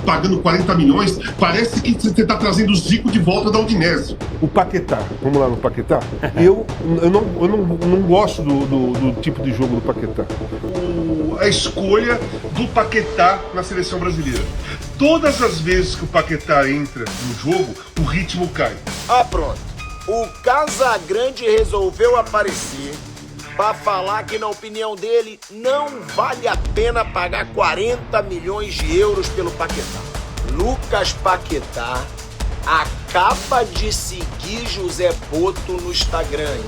pagando 40 milhões. Parece que você está trazendo o Zico de volta da Udinese. O Paquetá, vamos lá no Paquetá. Eu não gosto do tipo de jogo do Paquetá. A escolha do Paquetá na seleção brasileira. Todas as vezes que o Paquetá entra no jogo, o ritmo cai. Ah, pronto. O Casagrande resolveu aparecer para falar que, na opinião dele, não vale a pena pagar 40 milhões de euros pelo Paquetá. Lucas Paquetá acaba de seguir José Boto no Instagram, hein?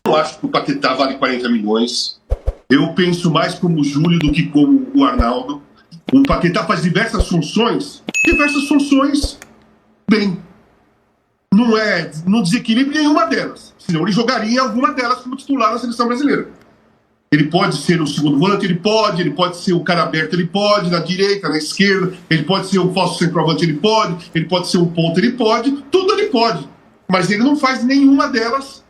Eu acho que o Paquetá vale 40 milhões. Eu penso mais como o Júlio do que como o Arnaldo. O Paquetá faz diversas funções bem. Não desequilibra nenhuma delas. Senão ele jogaria em alguma delas como titular na seleção brasileira. Ele pode ser o segundo volante, ele pode ser o cara aberto, ele pode, na direita, na esquerda, ele pode ser um falso centroavante, ele pode ser um ponta, ele pode, tudo ele pode. Mas ele não faz nenhuma delas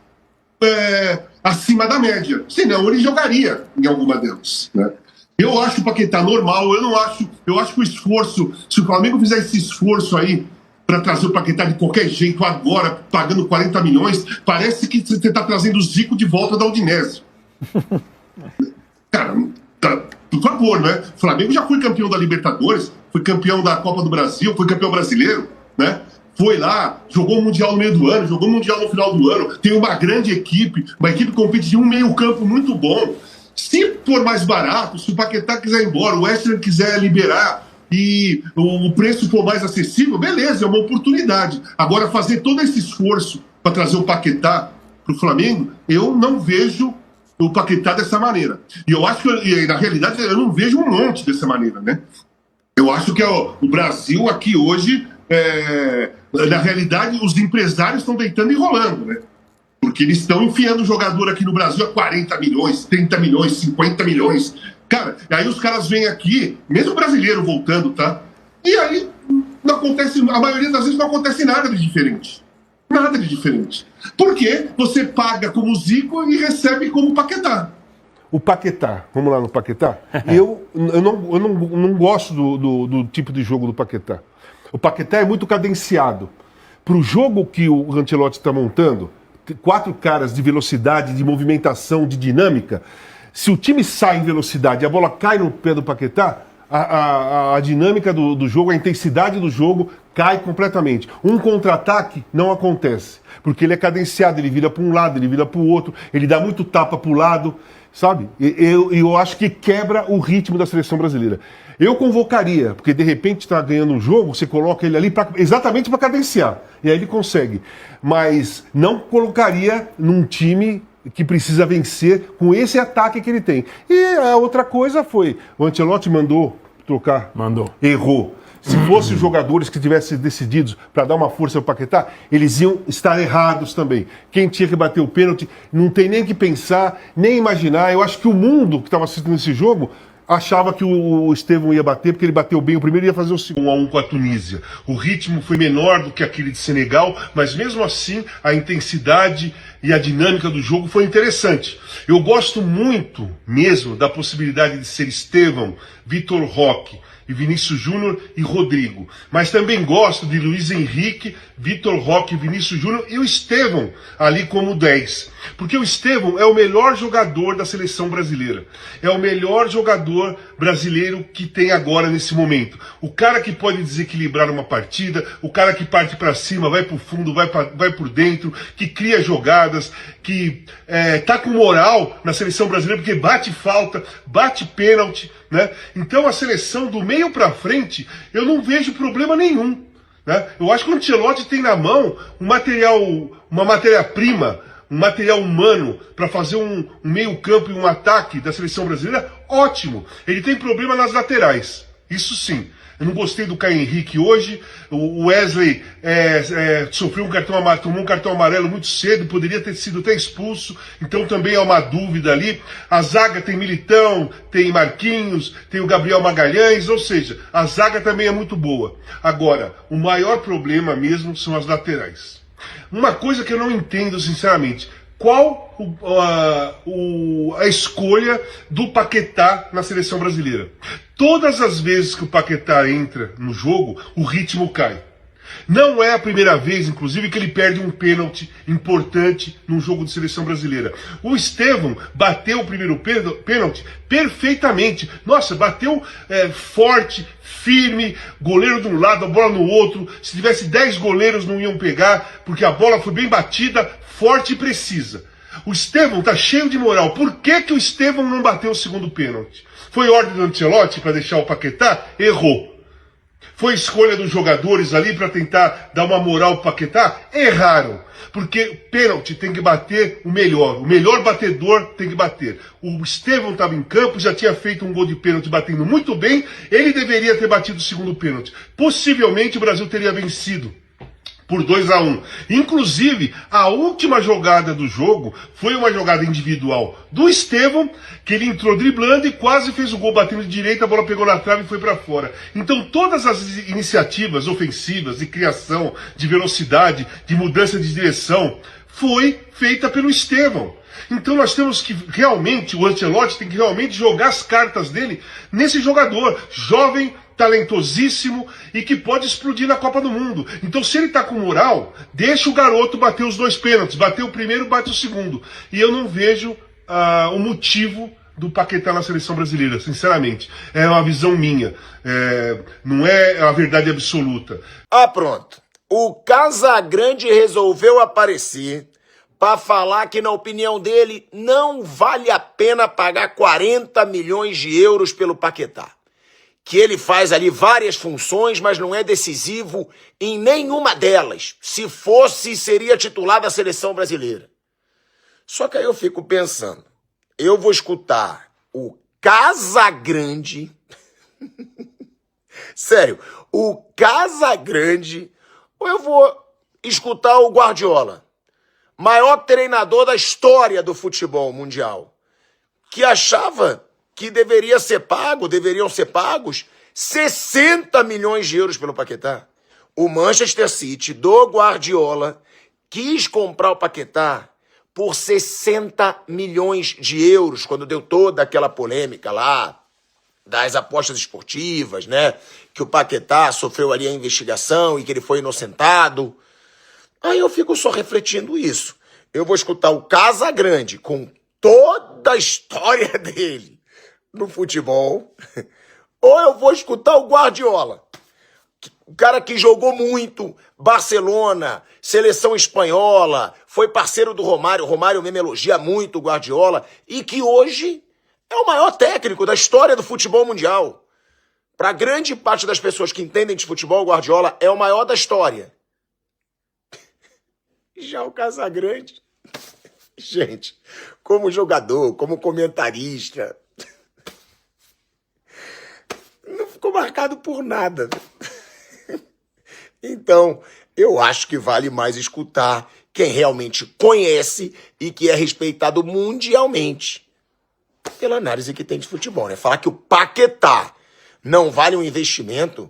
acima da média. Senão ele jogaria em alguma delas, né? Eu acho o Paquetá normal, eu acho que o esforço, se o Flamengo fizer esse esforço aí para trazer o Paquetá de qualquer jeito agora, pagando 40 milhões, parece que você está trazendo o Zico de volta da Udinese. Cara, por favor, né? O Flamengo já foi campeão da Libertadores, foi campeão da Copa do Brasil, foi campeão brasileiro, né? Foi lá, jogou o Mundial no meio do ano, jogou o Mundial no final do ano, tem uma grande equipe, uma equipe que compete de um meio campo muito bom. Se for mais barato, se o Paquetá quiser ir embora, o Wesley quiser liberar e o preço for mais acessível, beleza, é uma oportunidade. Agora, fazer todo esse esforço para trazer o Paquetá para o Flamengo, eu não vejo o Paquetá dessa maneira. E eu acho que, na realidade, eu não vejo um monte dessa maneira, né? Eu acho que o Brasil aqui hoje, na realidade, os empresários estão deitando e rolando, né? Porque eles estão enfiando o jogador aqui no Brasil a 40 milhões, 30 milhões, 50 milhões. Cara, aí os caras vêm aqui, mesmo brasileiro voltando, tá? E aí não acontece, a maioria das vezes não acontece nada de diferente. Nada de diferente. Porque você paga como Zico e recebe como Paquetá. O Paquetá, vamos lá no Paquetá. Eu não gosto do tipo de jogo do Paquetá. O Paquetá é muito cadenciado. Para o jogo que o Ancelotti está montando, 4 caras de velocidade, de movimentação, de dinâmica, se o time sai em velocidade e a bola cai no pé do Paquetá, a dinâmica do jogo, a intensidade do jogo cai completamente. Um contra-ataque não acontece, porque ele é cadenciado, ele vira para um lado, ele vira para o outro, ele dá muito tapa para o lado, sabe? Eu acho que quebra o ritmo da seleção brasileira. Eu convocaria, porque de repente está ganhando um jogo, você coloca ele ali exatamente para cadenciar, e aí ele consegue. Mas não colocaria num time que precisa vencer com esse ataque que ele tem. E a outra coisa foi, o Ancelotti mandou trocar. Mandou. Errou. Se fossem os jogadores que tivessem decididos para dar uma força ao Paquetá, eles iam estar errados também. Quem tinha que bater o pênalti, não tem nem que pensar, nem imaginar. Eu acho que o mundo que estava assistindo esse jogo achava que o Estevão ia bater, porque ele bateu bem o primeiro e ia fazer o segundo. 1-1 com a Tunísia. O ritmo foi menor do que aquele de Senegal, mas mesmo assim a intensidade e a dinâmica do jogo foi interessante. Eu gosto muito mesmo da possibilidade de ser Estevão, Vitor Roque, e Vinícius Júnior e Rodrigo. Mas também gosto de Luiz Henrique, Vitor Roque, Vinícius Júnior e o Estevão ali como 10. Porque o Estevão é o melhor jogador da seleção brasileira. É o melhor jogador brasileiro que tem agora nesse momento. O cara que pode desequilibrar uma partida, o cara que parte para cima, vai para o fundo, vai por dentro, que cria jogadas, que tá com moral na seleção brasileira porque bate falta, bate pênalti, né? Então a seleção do meio para frente, eu não vejo problema nenhum, né? Eu acho que o Ancelotti tem na mão uma matéria-prima, um material humano para fazer um meio-campo e um ataque da seleção brasileira ótimo. Ele tem problema nas laterais, isso sim. Eu não gostei do Caio Henrique hoje. O Wesley tomou um cartão amarelo muito cedo, poderia ter sido até expulso, então também é uma dúvida ali. A zaga tem Militão, tem Marquinhos, tem o Gabriel Magalhães, ou seja, a zaga também é muito boa. Agora, o maior problema mesmo são as laterais. Uma coisa que eu não entendo, sinceramente, qual a escolha do Paquetá na seleção brasileira. Todas as vezes que o Paquetá entra no jogo, o ritmo cai. Não é a primeira vez, inclusive, que ele perde um pênalti importante num jogo de seleção brasileira. O Estevão bateu o primeiro pênalti perfeitamente. Nossa, bateu forte, firme, goleiro de um lado, a bola no outro. Se tivesse 10 goleiros não iam pegar, porque a bola foi bem batida, forte e precisa. O Estevão tá cheio de moral. Por que o Estevão não bateu o segundo pênalti? Foi ordem do Ancelotti para deixar o Paquetá? Errou. Foi escolha dos jogadores ali para tentar dar uma moral pro Paquetá? Erraram. Porque pênalti tem que bater o melhor batedor tem que bater. O Estevão estava em campo, já tinha feito um gol de pênalti batendo muito bem, ele deveria ter batido o segundo pênalti. Possivelmente o Brasil teria vencido por 2-1. Inclusive, a última jogada do jogo foi uma jogada individual do Estevão, que ele entrou driblando e quase fez o gol batendo de direita, a bola pegou na trave e foi para fora. Então, todas as iniciativas ofensivas, de criação, de velocidade, de mudança de direção, foi feita pelo Estevão. Então nós temos que realmente, o Ancelotti tem que realmente jogar as cartas dele nesse jogador, jovem, talentosíssimo e que pode explodir na Copa do Mundo. Então se ele tá com moral, deixa o garoto bater os 2 pênaltis, bater o primeiro, bate o segundo. E eu não vejo o motivo do Paquetá na seleção brasileira, sinceramente. É uma visão minha, não é a verdade absoluta. Ah, pronto. O Casagrande resolveu aparecer para falar que, na opinião dele, não vale a pena pagar 40 milhões de euros pelo Paquetá. Que ele faz ali várias funções, mas não é decisivo em nenhuma delas. Se fosse, seria titular da seleção brasileira. Só que aí eu fico pensando, eu vou escutar o Casagrande, sério, o Casagrande, ou eu vou escutar o Guardiola, maior treinador da história do futebol mundial, que achava que deveriam ser pagos 60 milhões de euros pelo Paquetá. O Manchester City do Guardiola quis comprar o Paquetá por 60 milhões de euros, quando deu toda aquela polêmica lá das apostas esportivas, né? Que o Paquetá sofreu ali a investigação e que ele foi inocentado. Aí eu fico só refletindo isso. Eu vou escutar o Casagrande com toda a história dele no futebol, ou eu vou escutar o Guardiola, o cara que jogou muito, Barcelona, seleção espanhola, foi parceiro do Romário, o Romário mesmo elogia muito o Guardiola, e que hoje é o maior técnico da história do futebol mundial. Para grande parte das pessoas que entendem de futebol, o Guardiola é o maior da história. Já o Casagrande, gente, como jogador, como comentarista, não ficou marcado por nada. Então, eu acho que vale mais escutar quem realmente conhece e que é respeitado mundialmente pela análise que tem de futebol, né? Falar que o Paquetá não vale um investimento,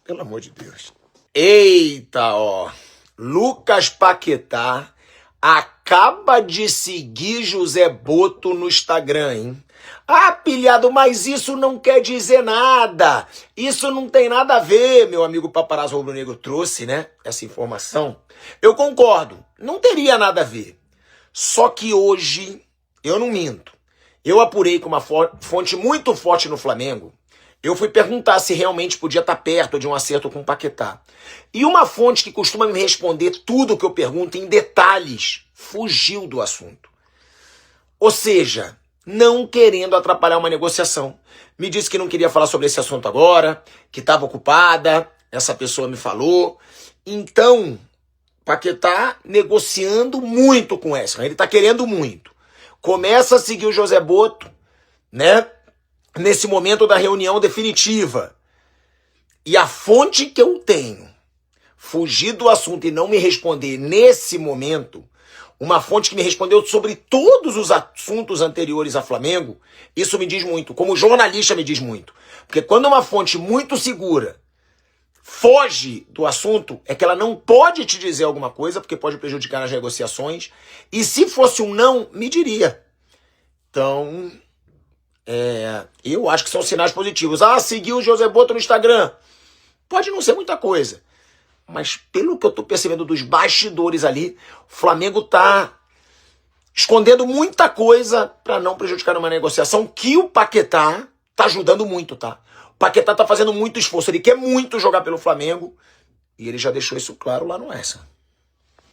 pelo amor de Deus. Eita, ó. Lucas Paquetá acaba de seguir José Boto no Instagram, hein? Ah, pilhado, mas isso não quer dizer nada. Isso não tem nada a ver, meu amigo Paparazzo Rubro-Negro trouxe, né? Essa informação. Eu concordo, não teria nada a ver. Só que hoje, eu não minto. Eu apurei com uma fonte muito forte no Flamengo. Eu fui perguntar se realmente podia estar perto de um acerto com o Paquetá. E uma fonte que costuma me responder tudo que eu pergunto em detalhes fugiu do assunto. Ou seja, não querendo atrapalhar uma negociação. Me disse que não queria falar sobre esse assunto agora, que estava ocupada, essa pessoa me falou. Então, Paquetá negociando muito com essa, ele está querendo muito. Começa a seguir o José Boto, né? Nesse momento da reunião definitiva. E a fonte que eu tenho, fugir do assunto e não me responder nesse momento, uma fonte que me respondeu sobre todos os assuntos anteriores a Flamengo, isso me diz muito, como jornalista me diz muito. Porque quando uma fonte muito segura foge do assunto é que ela não pode te dizer alguma coisa, porque pode prejudicar nas negociações, e se fosse um não, me diria. Então, eu acho que são sinais positivos. Ah, seguiu o José Boto no Instagram. Pode não ser muita coisa, mas pelo que eu tô percebendo dos bastidores ali, o Flamengo tá escondendo muita coisa para não prejudicar uma negociação que o Paquetá tá ajudando muito, tá? O Paquetá tá fazendo muito esforço, ele quer muito jogar pelo Flamengo e ele já deixou isso claro lá no Essa.